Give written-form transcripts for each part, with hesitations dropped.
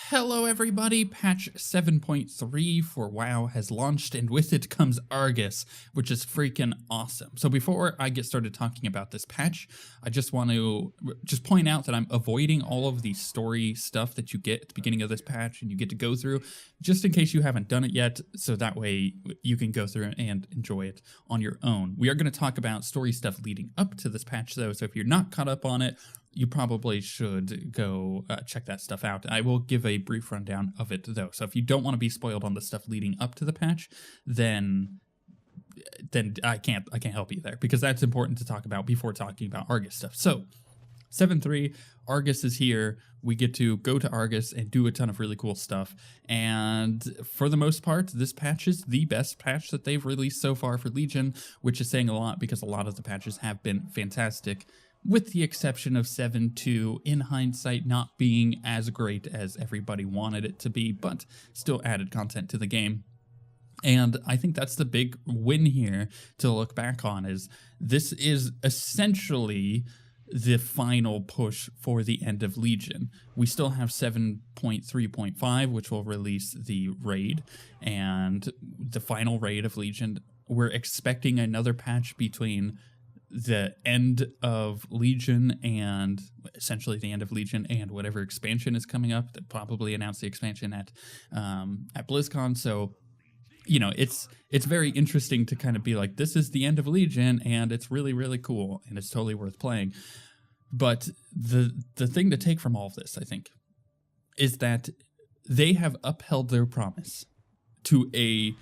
Hello everybody, patch 7.3 for WoW has launched, and with it comes Argus, which is freaking awesome. So before I get started talking about this patch, I just want to point out that I'm avoiding all of the story stuff that you get at the beginning of this patch and you get to go through, just in case you haven't done it yet, so that way you can go through and enjoy it on your own. We are going to talk about story stuff leading up to this patch though, so if you're not caught up on it, you probably should go check that stuff out. I will give a brief rundown of it though. So if you don't want to be spoiled on the stuff leading up to the patch, then I can't help you there, because that's important to talk about before talking about Argus stuff. So 7.3, Argus is here. We get to go to Argus and do a ton of really cool stuff. And for the most part, this patch is the best patch that they've released so far for Legion, which is saying a lot because a lot of the patches have been fantastic, with the exception of 7.2, in hindsight, not being as great as everybody wanted it to be, but still added content to the game. And I think that's the big win here to look back on, is this is essentially the final push for the end of Legion. We still have 7.3.5, which will release the raid, and the final raid of Legion. We're expecting another patch between the end of Legion and essentially the end of Legion and whatever expansion is coming up. They'll probably announce the expansion at BlizzCon. So, you know, it's very interesting to kind of be like, this is the end of Legion and it's really, really cool and it's totally worth playing. But the thing to take from all of this, I think, is that they have upheld their promise to a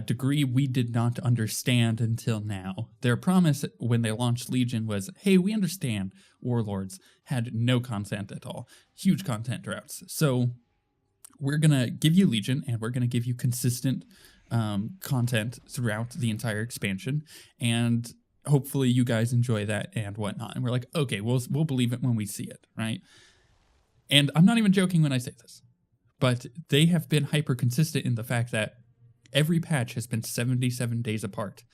degree we did not understand until now. Their promise when they launched Legion was, hey, we understand Warlords had no content at all. Huge content droughts. So we're going to give you Legion, and we're going to give you consistent content throughout the entire expansion, and hopefully you guys enjoy that and whatnot. And we're like, okay, we'll believe it when we see it, right? And I'm not even joking when I say this, but they have been hyper consistent in the fact that every patch has been 77 days apart.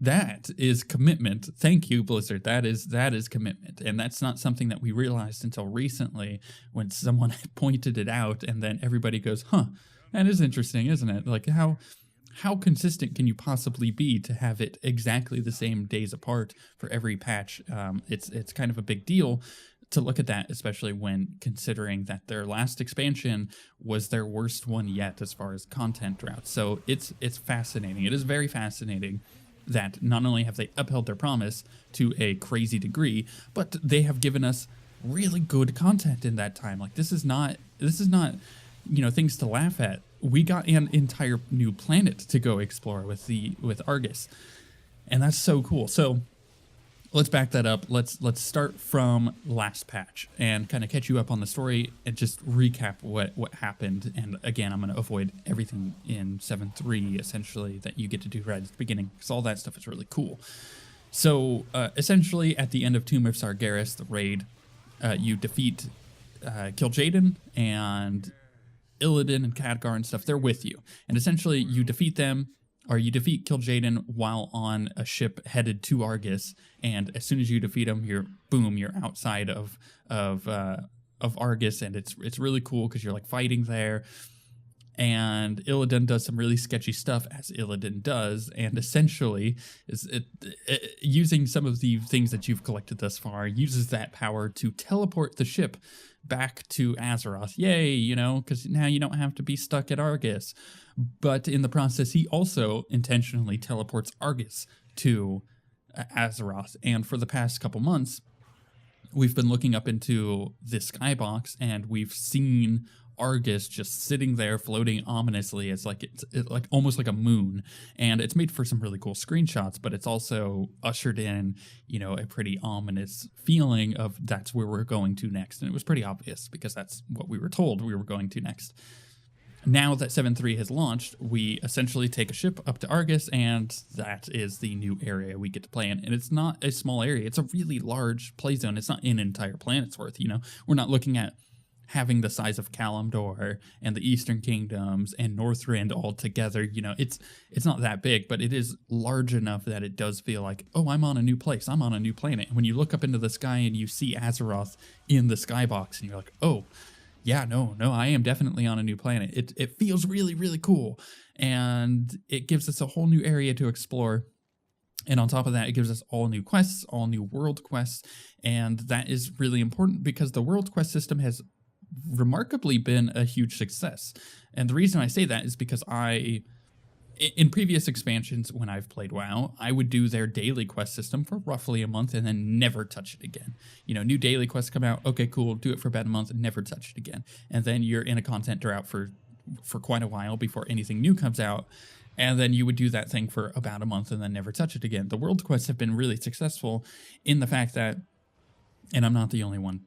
That is commitment. Thank you, Blizzard. That is commitment. And that's not something that we realized until recently, when someone pointed it out, and then everybody goes, huh, that is interesting, isn't it? Like, how consistent can you possibly be to have it exactly the same days apart for every patch? It's kind of a big deal to look at that, especially when considering that their last expansion was their worst one yet as far as content drought. So it's fascinating. It is very fascinating that not only have they upheld their promise to a crazy degree, but they have given us really good content in that time. Like, this is not, you know, things to laugh at. We got an entire new planet to go explore with Argus, and that's so cool. So let's back that up. Let's start from last patch and kind of catch you up on the story and just recap what happened. And again, I'm going to avoid everything in 7.3 essentially that you get to do right at the beginning, because all that stuff is really cool. So essentially at the end of Tomb of Sargeras, the raid, you defeat Kil'jaeden and Illidan and Khadgar and stuff. They're with you, and essentially you defeat them, or you defeat Kil'jaeden while on a ship headed to Argus, and as soon as you defeat him, you're outside of Argus, and it's really cool because you're like fighting there. And Illidan does some really sketchy stuff, as Illidan does, and essentially is using some of the things that you've collected thus far, uses that power to teleport the ship back to Azeroth. Yay, you know, because now you don't have to be stuck at Argus. But in the process, he also intentionally teleports Argus to Azeroth. And for the past couple months, we've been looking up into the skybox, and we've seen Argus just sitting there floating ominously. It's like it's like almost like a moon, and it's made for some really cool screenshots, but it's also ushered in, you know, a pretty ominous feeling of that's where we're going to next. And it was pretty obvious because that's what we were told we were going to next. Now that 7.3 has launched, we essentially take a ship up to Argus, and that is the new area we get to play in. And it's not a small area. It's a really large play zone. It's not an entire planet's worth, you know. We're not looking at having the size of Kalimdor and the Eastern Kingdoms and Northrend all together, you know, it's not that big, but it is large enough that it does feel like, oh, I'm on a new place, I'm on a new planet. And when you look up into the sky and you see Azeroth in the skybox, and you're like, oh, yeah, no, I am definitely on a new planet. It feels really, really cool. And it gives us a whole new area to explore. And on top of that, it gives us all new quests, all new world quests. And that is really important because the world quest system has remarkably been a huge success. And the reason I say that is because in previous expansions, when I've played WoW, I would do their daily quest system for roughly a month and then never touch it again. You know, new daily quests come out, okay, cool, do it for about a month and never touch it again. And then you're in a content drought for quite a while before anything new comes out. And then you would do that thing for about a month and then never touch it again. The world quests have been really successful in the fact that, and I'm not the only one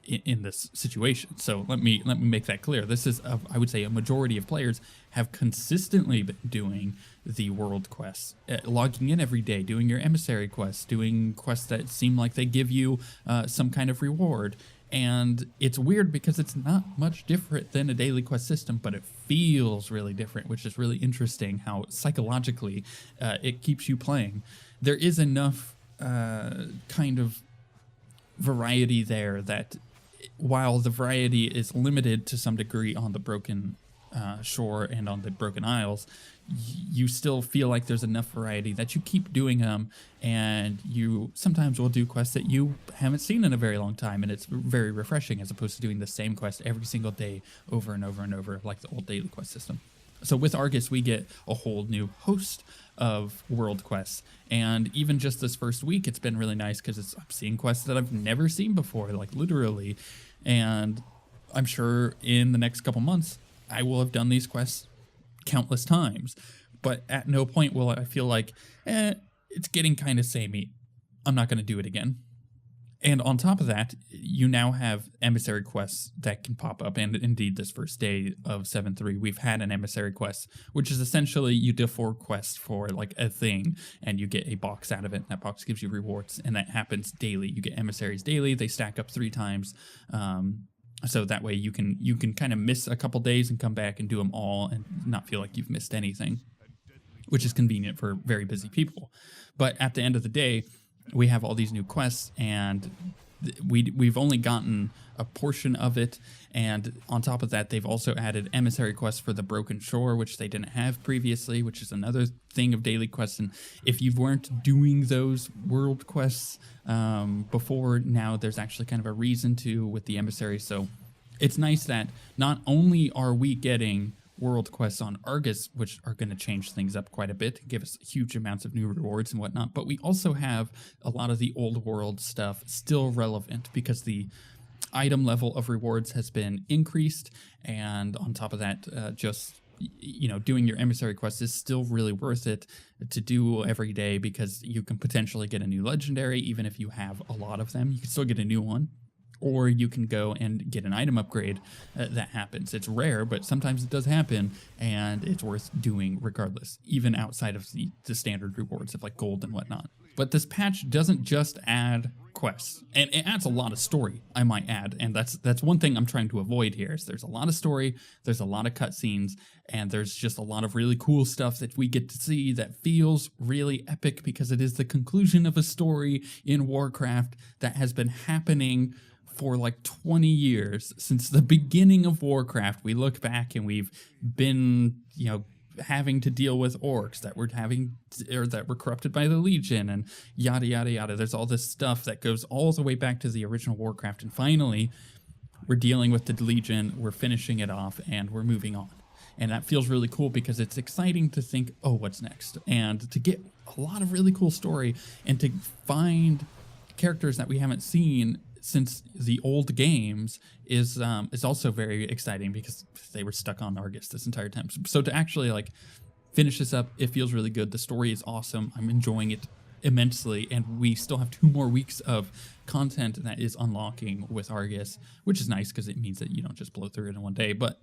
in this situation, so let me make that clear. This is, I would say, a majority of players have consistently been doing the world quests, logging in every day, doing your emissary quests, doing quests that seem like they give you some kind of reward. And it's weird because it's not much different than a daily quest system, but it feels really different, which is really interesting how psychologically it keeps you playing. There is enough kind of variety there that while the variety is limited to some degree on the Broken Shore and on the Broken Isles, you still feel like there's enough variety that you keep doing them, and you sometimes will do quests that you haven't seen in a very long time, and it's very refreshing as opposed to doing the same quest every single day over and over and over like the old daily quest system. So with Argus, we get a whole new host of world quests, and even just this first week, it's been really nice because I'm seeing quests that I've never seen before, like literally, and I'm sure in the next couple months, I will have done these quests countless times, but at no point will I feel like, it's getting kind of samey, I'm not going to do it again. And on top of that, you now have emissary quests that can pop up. And indeed, this first day of 7.3, we've had an emissary quest, which is essentially you do 4 quests for like a thing, and you get a box out of it. And that box gives you rewards, and that happens daily. You get emissaries daily. They stack up 3 times. So that way you can kind of miss a couple days and come back and do them all and not feel like you've missed anything, which is convenient for very busy people. But at the end of the day, we have all these new quests, and we've only gotten a portion of it. And on top of that, they've also added emissary quests for the Broken Shore, which they didn't have previously, which is another thing of daily quests. And if you weren't doing those world quests before, now there's actually kind of a reason to with the emissary. So it's nice that not only are we getting world quests on Argus, which are going to change things up quite a bit, give us huge amounts of new rewards and whatnot, but we also have a lot of the old world stuff still relevant because the item level of rewards has been increased, and on top of that, just, you know, doing your emissary quest is still really worth it to do every day because you can potentially get a new legendary. Even if you have a lot of them, you can still get a new one. Or you can go and get an item upgrade that happens. It's rare, but sometimes it does happen, and it's worth doing regardless, even outside of the standard rewards of like gold and whatnot. But this patch doesn't just add quests, and it adds a lot of story, I might add, and that's one thing I'm trying to avoid here. Is there's a lot of story, there's a lot of cutscenes, and there's just a lot of really cool stuff that we get to see that feels really epic because it is the conclusion of a story in Warcraft that has been happening for like 20 years since the beginning of Warcraft. We look back and we've been, you know, having to deal with orcs that were corrupted by the Legion and yada yada yada. There's all this stuff that goes all the way back to the original Warcraft, and finally we're dealing with the Legion, we're finishing it off, and we're moving on. And that feels really cool because it's exciting to think, oh, what's next? And to get a lot of really cool story and to find characters that we haven't seen since the old games is also very exciting because they were stuck on Argus this entire time. So to actually like finish this up, it feels really good. The story is awesome. I'm enjoying it immensely, and we still have 2 more weeks of content that is unlocking with Argus, which is nice because it means that you don't just blow through it in one day, but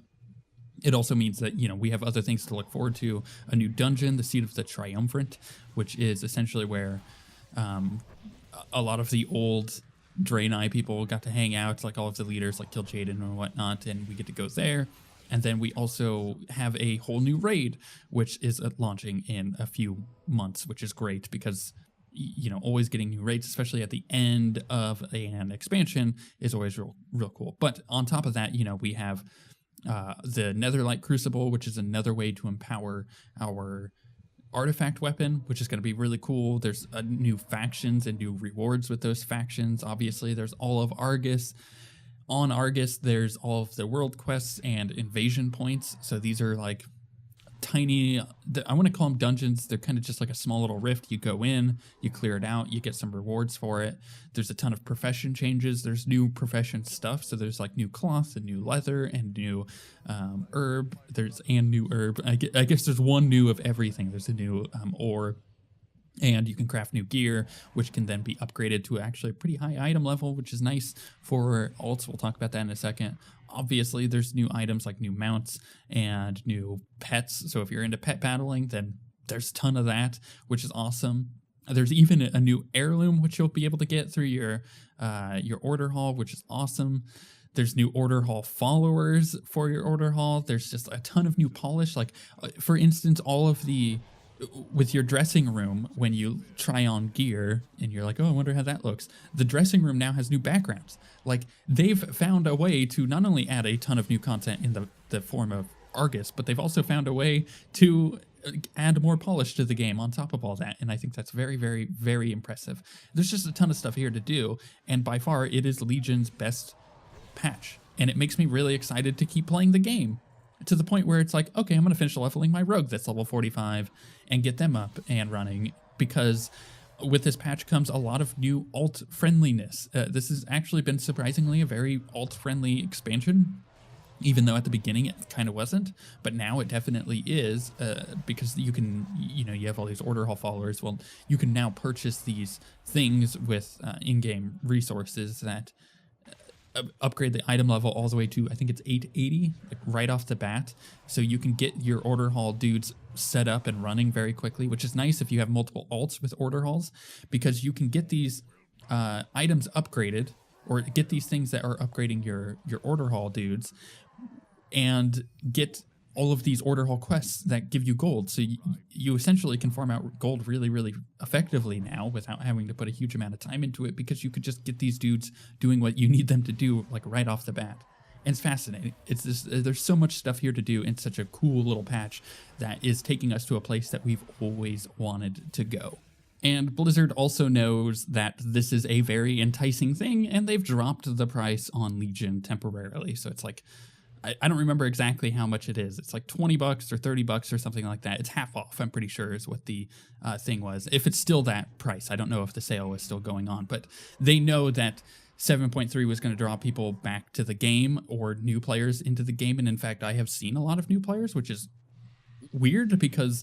it also means that, you know, we have other things to look forward to. A new dungeon, the Seat of the Triumvirate, which is essentially where a lot of the old Draenei people got to hang out, like all of the leaders, like Kill Jaden and whatnot, and we get to go there. And then we also have a whole new raid, which is launching in a few months, which is great because, you know, always getting new raids, especially at the end of an expansion, is always real cool. But on top of that, you know, we have the Netherlight Crucible, which is another way to empower our artifact weapon, which is going to be really cool. There's new factions and new rewards with those factions. Obviously, there's all of Argus. On Argus, there's all of the world quests and invasion points. So these are like tiny, I want to call them dungeons. They're kind of just like a small little rift. You go in, you clear it out, you get some rewards for it. There's a ton of profession changes. There's new profession stuff. So there's like new cloth and new leather and new herb. New herb. I guess there's one new of everything. There's a new ore. And you can craft new gear, which can then be upgraded to actually a pretty high item level, which is nice for alts. We'll talk about that in a second. Obviously, there's new items like new mounts and new pets. So if you're into pet battling, then there's a ton of that, which is awesome. There's even a new heirloom, which you'll be able to get through your order hall, which is awesome. There's new order hall followers for your order hall. There's just a ton of new polish. Like, for instance, all of the... with your dressing room, when you try on gear and you're like, oh, I wonder how that looks. The dressing room now has new backgrounds. Like, they've found a way to not only add a ton of new content in the form of Argus, but they've also found a way to add more polish to the game on top of all that. And I think that's very, very, very impressive. There's just a ton of stuff here to do. And by far, it is Legion's best patch. And it makes me really excited to keep playing the game. To the point where it's like, okay, I'm going to finish leveling my rogue that's level 45 and get them up and running, because with this patch comes a lot of new alt friendliness. This has actually been surprisingly a very alt friendly expansion, even though at the beginning it kind of wasn't, but now it definitely is, because you can, you have all these order hall followers. Well, you can now purchase these things with in-game resources that upgrade the item level all the way to, I think it's 880, like right off the bat. So you can get your order hall dudes set up and running very quickly, which is nice if you have multiple alts with order halls, because you can get these items upgraded, or get these things that are upgrading your order hall dudes, and get all of these order hall quests that give you gold. So you essentially can farm out gold really, really effectively now without having to put a huge amount of time into it, because you could just get these dudes doing what you need them to do, like right off the bat. And it's fascinating. It's just, there's so much stuff here to do in such a cool little patch that is taking us to a place that we've always wanted to go. And Blizzard also knows that this is a very enticing thing, and they've dropped the price on Legion temporarily. So it's like, I don't remember exactly how much it is. It's like $20 or $30 or something like that. It's half off, I'm pretty sure, is what the thing was. If it's still that price, I don't know if the sale is still going on, but they know that 7.3 was going to draw people back to the game, or new players into the game. And in fact, I have seen a lot of new players, which is weird, because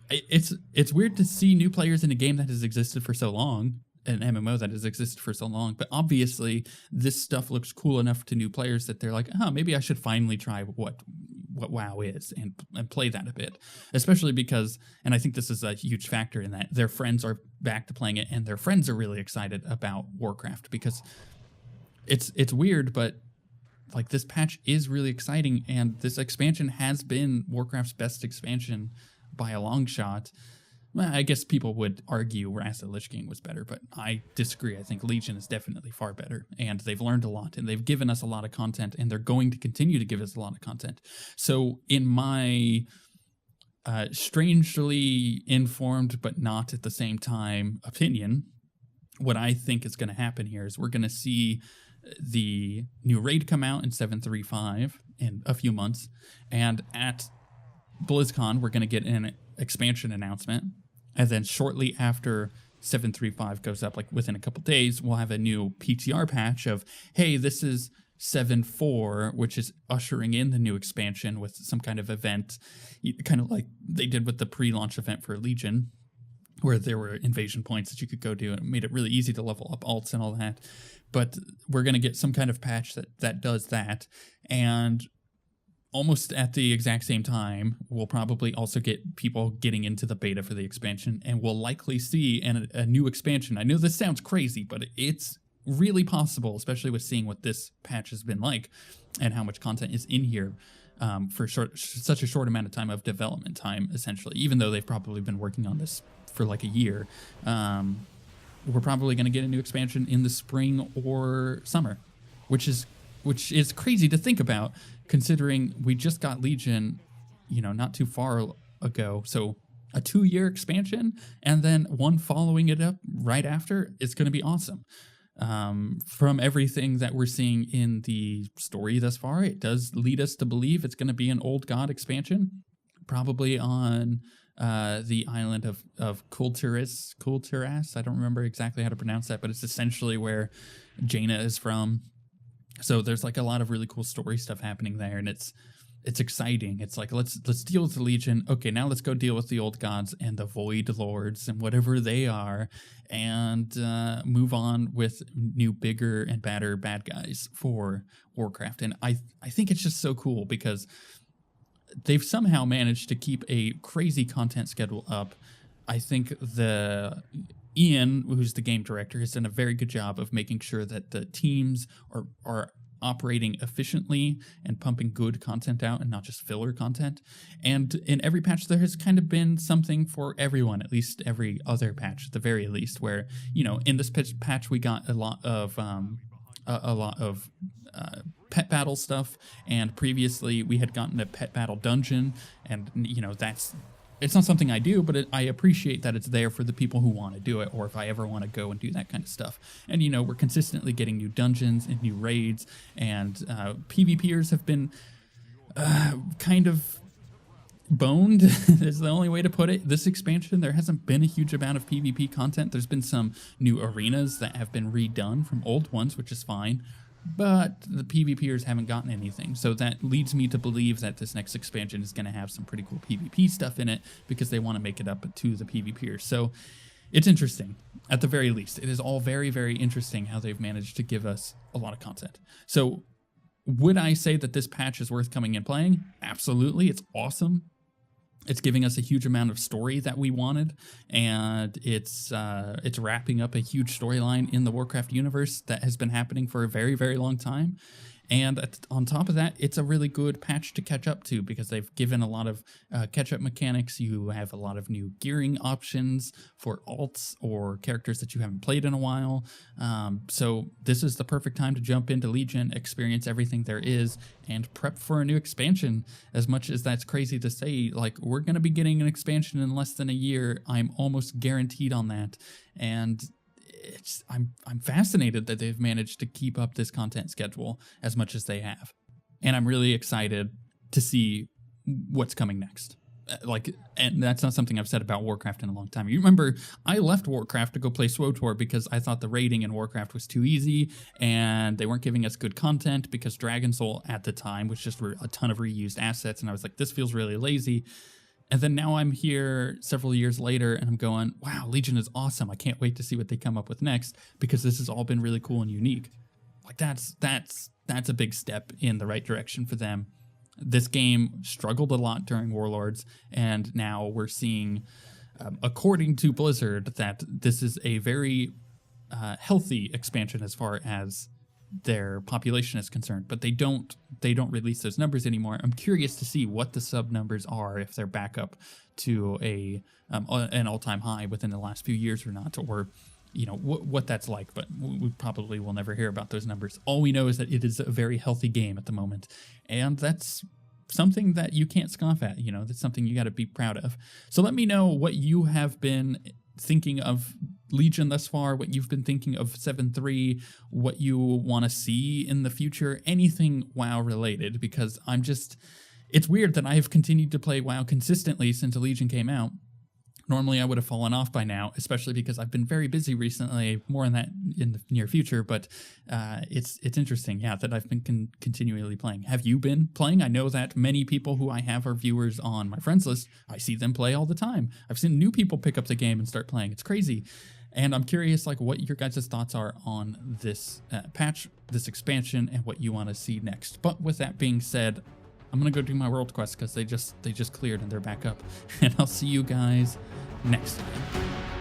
it's weird to see new players in a game that has existed for so long, an MMO that has existed for so long. But obviously this stuff looks cool enough to new players that they're like, oh, maybe I should finally try what WoW is and play that a bit. Especially because, and I think this is a huge factor in that, their friends are back to playing it, and their friends are really excited about Warcraft, because it's weird, but like, this patch is really exciting, and this expansion has been Warcraft's best expansion by a long shot. Well, I guess people would argue Wrath of the Lich King was better, but I disagree. I think Legion is definitely far better, and they've learned a lot, and they've given us a lot of content, and they're going to continue to give us a lot of content. So in my strangely informed but not at the same time opinion, what I think is going to happen here is we're going to see the new raid come out in 7.3.5 in a few months, and at BlizzCon we're going to get an expansion announcement, and then shortly after 7.3.5 goes up, like within a couple days, we'll have a new PTR patch of, hey, this is 7.4, which is ushering in the new expansion with some kind of event, kind of like they did with the pre-launch event for Legion, where there were invasion points that you could go do, and it made it really easy to level up alts and all that. But we're going to get some kind of patch that does that, and almost at the exact same time, we'll probably also get people getting into the beta for the expansion, and we'll likely see a new expansion. I know this sounds crazy, but it's really possible, especially with seeing what this patch has been like and how much content is in here for such a short amount of time of development time, essentially, even though they've probably been working on this for like a year. We're probably going to get a new expansion in the spring or summer, which is crazy to think about, considering we just got Legion, you know, not too far ago. So a 2-year expansion and then one following it up right after is going to be awesome. From everything that we're seeing in the story thus far, it does lead us to believe it's going to be an Old God expansion, probably on the island of Kulturas. I don't remember exactly how to pronounce that, but it's essentially where Jaina is from. So there's like a lot of really cool story stuff happening there, and it's exciting. It's like, let's deal with the Legion. Okay, now let's go deal with the Old Gods and the Void Lords and whatever they are, and move on with new, bigger and badder bad guys for Warcraft. And I think it's just so cool because they've somehow managed to keep a crazy content schedule up. I think Ian, who's the game director, has done a very good job of making sure that the teams are operating efficiently and pumping good content out and not just filler content. And in every patch, there has kind of been something for everyone, at least every other patch at the very least, where, you know, in this patch we got a lot of pet battle stuff, and previously we had gotten a pet battle dungeon, and, you know, it's not something I do, but I appreciate that it's there for the people who want to do it, or if I ever want to go and do that kind of stuff. And, you know, we're consistently getting new dungeons and new raids, and PvPers have been kind of boned is the only way to put it. This expansion, there hasn't been a huge amount of PvP content. There's been some new arenas that have been redone from old ones, which is fine, but the PvPers haven't gotten anything. So that leads me to believe that this next expansion is going to have some pretty cool PvP stuff in it, because they want to make it up to the PvPers. So it's interesting, at the very least. It is all very, very interesting how they've managed to give us a lot of content. So would I say that this patch is worth coming and playing? Absolutely. It's awesome. It's giving us a huge amount of story that we wanted, and it's wrapping up a huge storyline in the Warcraft universe that has been happening for a very, very long time. And on top of that, it's a really good patch to catch up to, because they've given a lot of catch-up mechanics. You have a lot of new gearing options for alts or characters that you haven't played in a while. So this is the perfect time to jump into Legion, experience everything there is, and prep for a new expansion. As much as that's crazy to say, like, we're going to be getting an expansion in less than a year. I'm almost guaranteed on that. And I'm fascinated that they've managed to keep up this content schedule as much as they have. And I'm really excited to see what's coming next. And that's not something I've said about Warcraft in a long time. You remember, I left Warcraft to go play SWTOR because I thought the raiding in Warcraft was too easy, and they weren't giving us good content, because Dragon Soul at the time was just a ton of reused assets, and I was like, this feels really lazy. And then now I'm here several years later, and I'm going, wow, Legion is awesome. I can't wait to see what they come up with next, because this has all been really cool and unique. Like, that's a big step in the right direction for them. This game struggled a lot during Warlords, and now we're seeing, according to Blizzard, that this is a very healthy expansion as far as their population is concerned, but they don't release those numbers anymore. I'm curious to see what the sub numbers are, if they're back up to an all-time high within the last few years or not, or, you know, what that's like. But we probably will never hear about those numbers. All we know is that it is a very healthy game at the moment, and that's something that you can't scoff at. You know, that's something you got to be proud of. So let me know what you have been thinking of Legion thus far, what you've been thinking of 7.3, what you want to see in the future, anything WoW related, because it's weird that I have continued to play WoW consistently since Legion came out. Normally I would have fallen off by now, especially because I've been very busy recently. More on that in the near future, but it's interesting, yeah, that I've been continually playing. Have you been playing? I know that many people who I have are viewers on my friends list. I see them play all the time. I've seen new people pick up the game and start playing. It's crazy. And I'm curious, like, what your guys' thoughts are on this patch, this expansion, and what you want to see next. But with that being said, I'm gonna go do my world quest, because they just cleared and they're back up. And I'll see you guys next time.